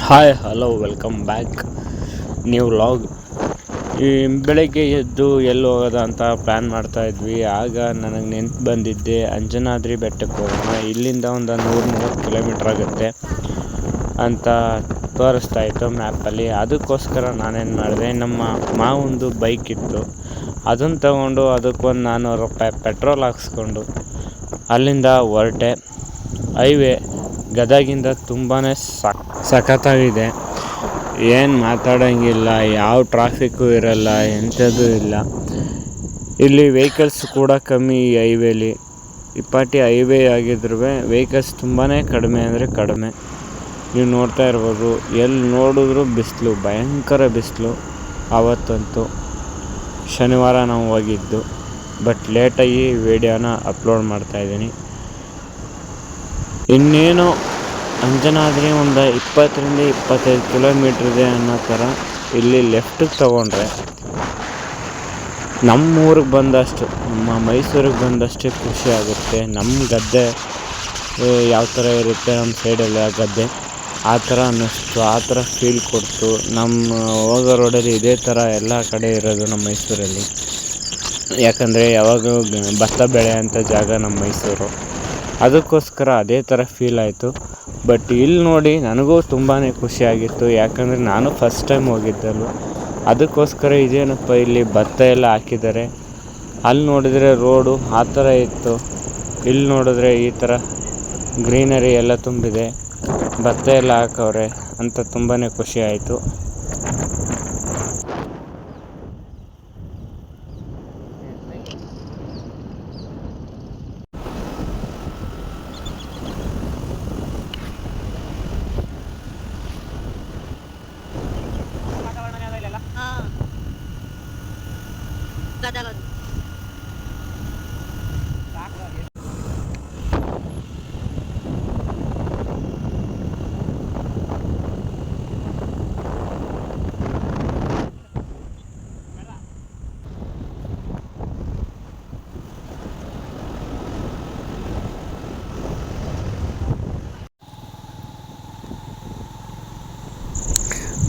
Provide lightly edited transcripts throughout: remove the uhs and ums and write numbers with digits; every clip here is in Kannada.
Hi hello welcome back new vlog. ಈ ಬೆಳಗ್ಗೆ ಎದ್ದು ಎಲ್ಲಿ ಹೋಗೋದ ಅಂತ ಪ್ಲ್ಯಾನ್ ಮಾಡ್ತಾಯಿದ್ವಿ. ಆಗ ನನಗೆ ನೆನ್ಪು ಬಂದಿದ್ದೆ ಅಂಜನಾದ್ರಿ ಬೆಟ್ಟಕ್ಕೆ ಹೋಗೋಣ, ಇಲ್ಲಿಂದ ಒಂದು 100-130 ಕಿಲೋಮೀಟ್ರ್ ಆಗುತ್ತೆ ಅಂತ ತೋರಿಸ್ತಾ ಇತ್ತು ಮ್ಯಾಪಲ್ಲಿ. ಅದಕ್ಕೋಸ್ಕರ ನಾನೇನು ಮಾಡಿದೆ, ನಮ್ಮ ಮಾವಂದು ಬೈಕ್ ಇತ್ತು, ಅದನ್ನು ತಗೊಂಡು ಅದಕ್ಕೊಂದು ₹400 ಪೆಟ್ರೋಲ್ ಹಾಕ್ಸ್ಕೊಂಡು ಅಲ್ಲಿಂದ ಹೊರಟೆ. ಹೈವೇ ಗದಗಿಂದ ತುಂಬಾ ಸಖತ್ತಾಗಿದೆ, ಏನು ಮಾತಾಡೋಂಗಿಲ್ಲ, ಯಾವ ಟ್ರಾಫಿಕ್ಕು ಇರಲ್ಲ, ಎಂಥದ್ದು ಇಲ್ಲ. ಇಲ್ಲಿ ವೆಹಿಕಲ್ಸ್ ಕೂಡ ಕಮ್ಮಿ. ಈ ಹೈವೇಲಿ ಇಪ್ಪಾಟಿ ಹೈವೇ ಆಗಿದ್ರೂ ವೆಹಿಕಲ್ಸ್ ತುಂಬಾ ಕಡಿಮೆ ಅಂದರೆ ಕಡಿಮೆ. ನೀವು ನೋಡ್ತಾ ಇರ್ಬೋದು, ಎಲ್ಲಿ ನೋಡಿದ್ರೂ ಬಿಸಿಲು, ಭಯಂಕರ ಬಿಸಿಲು. ಆವತ್ತಂತೂ ಶನಿವಾರ ನಾವು ಹೋಗಿದ್ದು, ಬಟ್ ಲೇಟಾಗಿ ವಿಡಿಯೋನ ಅಪ್ಲೋಡ್ ಮಾಡ್ತಾಯಿದ್ದೀನಿ. ಇನ್ನೇನು ಅಂಜನಾದ್ರಿ ಒಂದು 20-25 ಕಿಲೋಮೀಟ್ರ್ ಇದೆ ಅನ್ನೋ ಥರ. ಇಲ್ಲಿ ಲೆಫ್ಟಿಗೆ ತೊಗೊಂಡ್ರೆ ನಮ್ಮೂರಿಗೆ ಬಂದಷ್ಟು, ನಮ್ಮ ಮೈಸೂರಿಗೆ ಬಂದಷ್ಟೇ ಖುಷಿ ಆಗುತ್ತೆ. ನಮ್ಮ ಗದ್ದೆ ಯಾವ ಥರ ಇರುತ್ತೆ ನಮ್ಮ ಸೈಡೆಲ್ಲ ಗದ್ದೆ, ಆ ಥರ ಅನ್ನಿಸ್ತು, ಆ ಥರ ಫೀಲ್ ಕೊಡ್ತು. ನಮ್ಮ ಹೋಗೋ ರೋಡಲ್ಲಿ ಇದೇ ಥರ ಎಲ್ಲ ಕಡೆ ಇರೋದು ನಮ್ಮ ಮೈಸೂರಲ್ಲಿ. ಯಾಕಂದರೆ ಯಾವಾಗಲೂ ಭತ್ತ ಬೆಳೆಯೋಂಥ ಜಾಗ ನಮ್ಮ ಮೈಸೂರು, ಅದಕ್ಕೋಸ್ಕರ ಅದೇ ಥರ ಫೀಲ್ ಆಯಿತು. ಬಟ್ ಇಲ್ಲಿ ನೋಡಿ ನನಗೂ ತುಂಬಾ ಖುಷಿಯಾಗಿತ್ತು, ಯಾಕಂದರೆ ನಾನು ಫಸ್ಟ್ ಟೈಮ್ ಹೋಗಿದ್ದಲ್ವ, ಅದಕ್ಕೋಸ್ಕರ ಇದೇನಪ್ಪ ಇಲ್ಲಿ ಭತ್ತ ಎಲ್ಲ ಹಾಕಿದ್ದಾರೆ. ಅಲ್ಲಿ ನೋಡಿದರೆ ರೋಡು ಆ ಥರ ಇತ್ತು, ಇಲ್ಲಿ ನೋಡಿದ್ರೆ ಈ ಥರ ಗ್ರೀನರಿ ಎಲ್ಲ ತುಂಬಿದೆ, ಭತ್ತ ಎಲ್ಲ ಹಾಕವ್ರೆ ಅಂತ ತುಂಬಾ ಖುಷಿ ಆಯಿತು.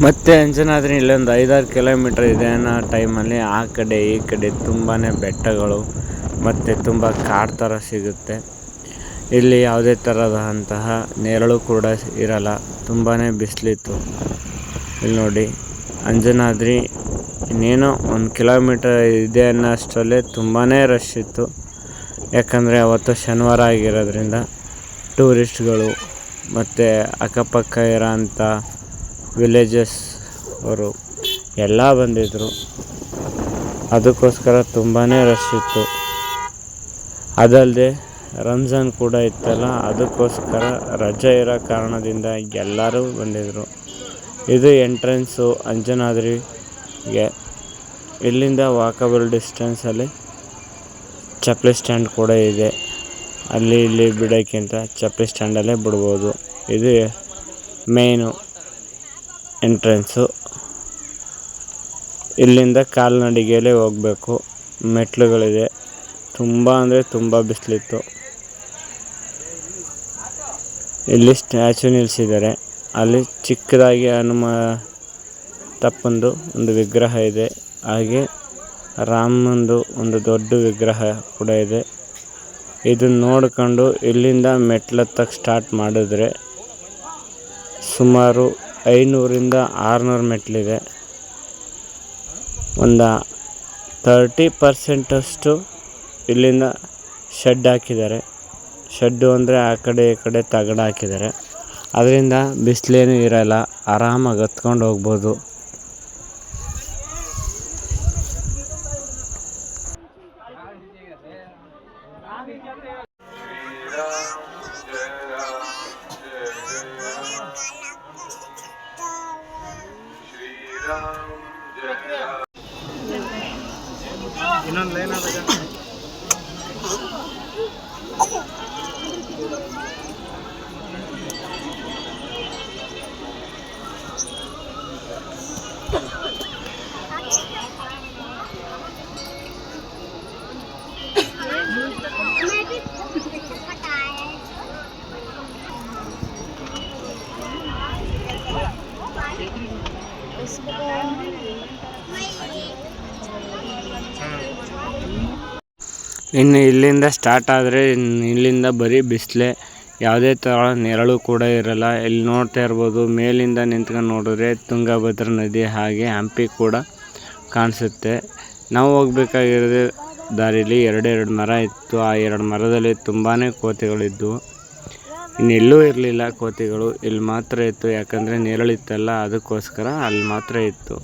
ಮತ್ತು ಅಂಜನಾದ್ರಿ ಇಲ್ಲೊಂದು 5-6 ಕಿಲೋಮೀಟ್ರ್ ಇದೆ ಅನ್ನೋ ಟೈಮಲ್ಲಿ ಆ ಕಡೆ ಈ ಕಡೆ ತುಂಬಾ ಬೆಟ್ಟಗಳು ಮತ್ತು ತುಂಬ ಕಾಡು ಥರ ಸಿಗುತ್ತೆ. ಇಲ್ಲಿ ಯಾವುದೇ ಥರದಂತಹ ನೆರಳು ಕೂಡ ಇರಲ್ಲ, ತುಂಬಾ ಬಿಸಿಲಿತ್ತು. ಇಲ್ಲಿ ನೋಡಿ ಅಂಜನಾದ್ರಿ ಇನ್ನೇನೋ 1 ಕಿಲೋಮೀಟರ್ ಇದೆ ಅನ್ನೋ ಅಷ್ಟರಲ್ಲೇ ತುಂಬಾ ರಶ್ ಇತ್ತು. ಯಾಕಂದರೆ ಅವತ್ತು ಶನಿವಾರ ಆಗಿರೋದ್ರಿಂದ ಟೂರಿಸ್ಟ್ಗಳು ಮತ್ತು ಅಕ್ಕಪಕ್ಕ ಇರೋಂಥ ವಿಲೇಜಸ್ ಅವರು ಎಲ್ಲ ಬಂದಿದ್ದರು, ಅದಕ್ಕೋಸ್ಕರ ತುಂಬಾ ರಶ್ ಇತ್ತು. ಅದಲ್ಲದೆ ರಂಜಾನ್ ಕೂಡ ಇತ್ತಲ್ಲ, ಅದಕ್ಕೋಸ್ಕರ ರಜೆ ಇರೋ ಕಾರಣದಿಂದ ಎಲ್ಲರೂ ಬಂದಿದ್ದರು. ಇದು ಎಂಟ್ರೆನ್ಸು ಅಂಜನಾದ್ರಿಗೆ. ಇಲ್ಲಿಂದ ವಾಕಬಲ್ ಡಿಸ್ಟೆನ್ಸಲ್ಲಿ ಚಪ್ಪಲಿ ಸ್ಟ್ಯಾಂಡ್ ಕೂಡ ಇದೆ, ಅಲ್ಲಿ ಇಲ್ಲಿ ಬಿಡೋಕ್ಕಿಂತ ಚಪ್ಪಲಿ ಸ್ಟ್ಯಾಂಡಲ್ಲೇ ಬಿಡ್ಬೋದು. ಇದು ಮೇಯ್ನು ಎಂಟ್ರೆನ್ಸು. ಇಲ್ಲಿಂದ ಕಾಲ್ನಡಿಗೆಯಲ್ಲೇ ಹೋಗಬೇಕು, ಮೆಟ್ಲುಗಳಿದೆ. ತುಂಬ ಅಂದರೆ ತುಂಬ ಬಿಸಿಲಿತ್ತು. ಇಲ್ಲಿ ಸ್ಟ್ಯಾಚು ನಿಲ್ಲಿಸಿದ್ದಾರೆ, ಅಲ್ಲಿ ಚಿಕ್ಕದಾಗಿ ಹನುಮಂತಪ್ಪಂದು ಒಂದು ವಿಗ್ರಹ ಇದೆ, ಹಾಗೆ ರಾಮಂದು ಒಂದು ದೊಡ್ಡ ವಿಗ್ರಹ ಕೂಡ ಇದೆ. ಇದನ್ನು ನೋಡ್ಕೊಂಡು ಇಲ್ಲಿಂದ ಮೆಟ್ಲತ್ತಕ್ಕೆ ಸ್ಟಾರ್ಟ್ ಮಾಡಿದ್ರೆ ಸುಮಾರು 500-600 ಮೆಟ್ಲಿದೆ. ಒಂದು 30% ಇಲ್ಲಿಂದ ಶೆಡ್ ಹಾಕಿದ್ದಾರೆ. ಶೆಡ್ಡು ಅಂದರೆ ಆ ಕಡೆ ಈ ಕಡೆ ತಗಡು ಹಾಕಿದ್ದಾರೆ, ಅದರಿಂದ ಬಿಸಿಲೇನೂ ಇರಲ್ಲ, ಆರಾಮಾಗಿ ಹತ್ಕೊಂಡು ಹೋಗ್ಬೋದು. ಇನ್ನೊಂದು ಲೈನ್ ಆದಾಗ ಇನ್ನು ಇಲ್ಲಿಂದ ಸ್ಟಾರ್ಟ್ ಆದರೆ ಇಲ್ಲಿಂದ ಬರೀ ಬಿಸಿಲೇ, ಯಾವುದೇ ಥರ ನೆರಳು ಕೂಡ ಇರಲ್ಲ. ಇಲ್ಲಿ ನೋಡ್ತಾ ಇರ್ಬೋದು, ಮೇಲಿಂದ ನಿಂತ್ಕೊಂಡು ನೋಡಿದ್ರೆ ತುಂಗಭದ್ರಾ ನದಿ ಹಾಗೆ ಹಂಪಿ ಕೂಡ ಕಾಣಿಸುತ್ತೆ. ನಾವು ಹೋಗ್ಬೇಕಾಗಿರೋದೇ ದಾರಿಲಿ ಎರಡೆರಡು ಮರ ಇತ್ತು. ಆ ಎರಡು ಮರದಲ್ಲಿ ತುಂಬಾ ಕೋತಿಗಳಿದ್ವು. ಇನ್ನೆಲ್ಲೂ ಇರಲಿಲ್ಲ ಕೋತಿಗಳು, ಇಲ್ಲಿ ಮಾತ್ರ ಇತ್ತು. ಯಾಕಂದರೆ ನೆರಳಿತ್ತಲ್ಲ, ಅದಕ್ಕೋಸ್ಕರ ಅಲ್ಲಿ ಮಾತ್ರ ಇತ್ತು.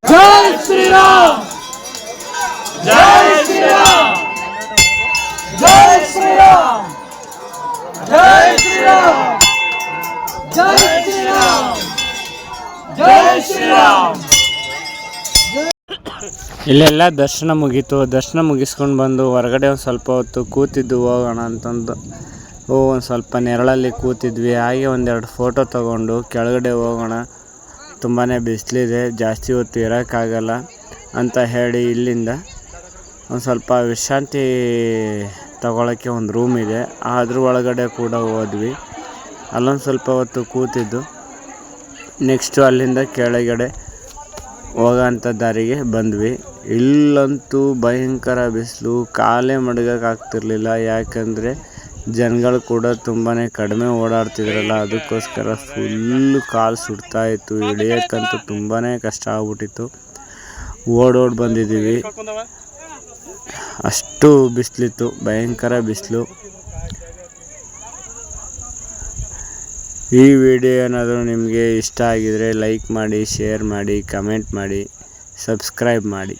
जय श्री राम, जय श्री राम, जय श्री राम, जय श्री राम, जय श्री राम, जय श्री राम. ಇಲ್ಲೆಲ್ಲ ದರ್ಶನ ಮುಗೀತು. ದರ್ಶನ ಮುಗಿಸ್ಕೊಂಡು ಬಂದು ಹೊರಗಡೆ ಒಂದು ಸ್ವಲ್ಪ ಹೊತ್ತು ಕೂತಿದ್ದು ಹೋಗೋಣ ಅಂತಂದು ಒಂದು ಸ್ವಲ್ಪ ನೆರಳಲ್ಲಿ ಕೂತಿದ್ವಿ. ಹಾಗೆ ಒಂದೆರಡು ಫೋಟೋ ತಗೊಂಡು ಕೆಳಗಡೆ ಹೋಗೋಣ, ತುಂಬಾ ಬಿಸಿಲಿದೆ, ಜಾಸ್ತಿ ಹೊತ್ತು ಇರೋಕ್ಕಾಗಲ್ಲ ಅಂತ ಹೇಳಿ ಇಲ್ಲಿಂದ ಒಂದು ಸ್ವಲ್ಪ ವಿಶ್ರಾಂತಿ ತಗೊಳ್ಳೋಕ್ಕೆ ಒಂದು ರೂಮ್ ಇದೆ, ಅದ್ರ ಒಳಗಡೆ ಕೂಡ ಹೋದ್ವಿ. ಅಲ್ಲೊಂದು ಸ್ವಲ್ಪ ಹೊತ್ತು ಕೂತಿದ್ದು ನೆಕ್ಸ್ಟು ಅಲ್ಲಿಂದ ಕೆಳಗಡೆ ಹೋಗೋಂಥ ದಾರಿಗೆ ಬಂದ್ವಿ. ಇಲ್ಲಂತೂ ಭಯಂಕರ ಬಿಸಿಲು, ಕಾಲೇ ಮಡಗೋಕ್ಕಾಗ್ತಿರ್ಲಿಲ್ಲ. ಯಾಕಂದರೆ ಜನಗಳು ಕೂಡ ತುಂಬಾ ಕಡಿಮೆ ಓಡಾಡ್ತಿದ್ರಲ್ಲ, ಅದಕ್ಕೋಸ್ಕರ ಫುಲ್ಲು ಕಾಲು ಸುಡ್ತಾಯಿತ್ತು. ಇಳಿಯೋಕ್ಕಂತೂ ತುಂಬಾ ಕಷ್ಟ ಆಗ್ಬಿಟ್ಟಿತ್ತು. ಓಡೋಡಿ ಬಂದಿದ್ದೀವಿ, ಅಷ್ಟು ಬಿಸಿಲಿತ್ತು, ಭಯಂಕರ ಬಿಸಿಲು. ಈ ವಿಡಿಯೋ ಏನಾದರೂ ನಿಮಗೆ ಇಷ್ಟ ಆಗಿದರೆ ಲೈಕ್ ಮಾಡಿ, ಶೇರ್ ಮಾಡಿ, ಕಮೆಂಟ್ ಮಾಡಿ, ಸಬ್ಸ್ಕ್ರೈಬ್ ಮಾಡಿ.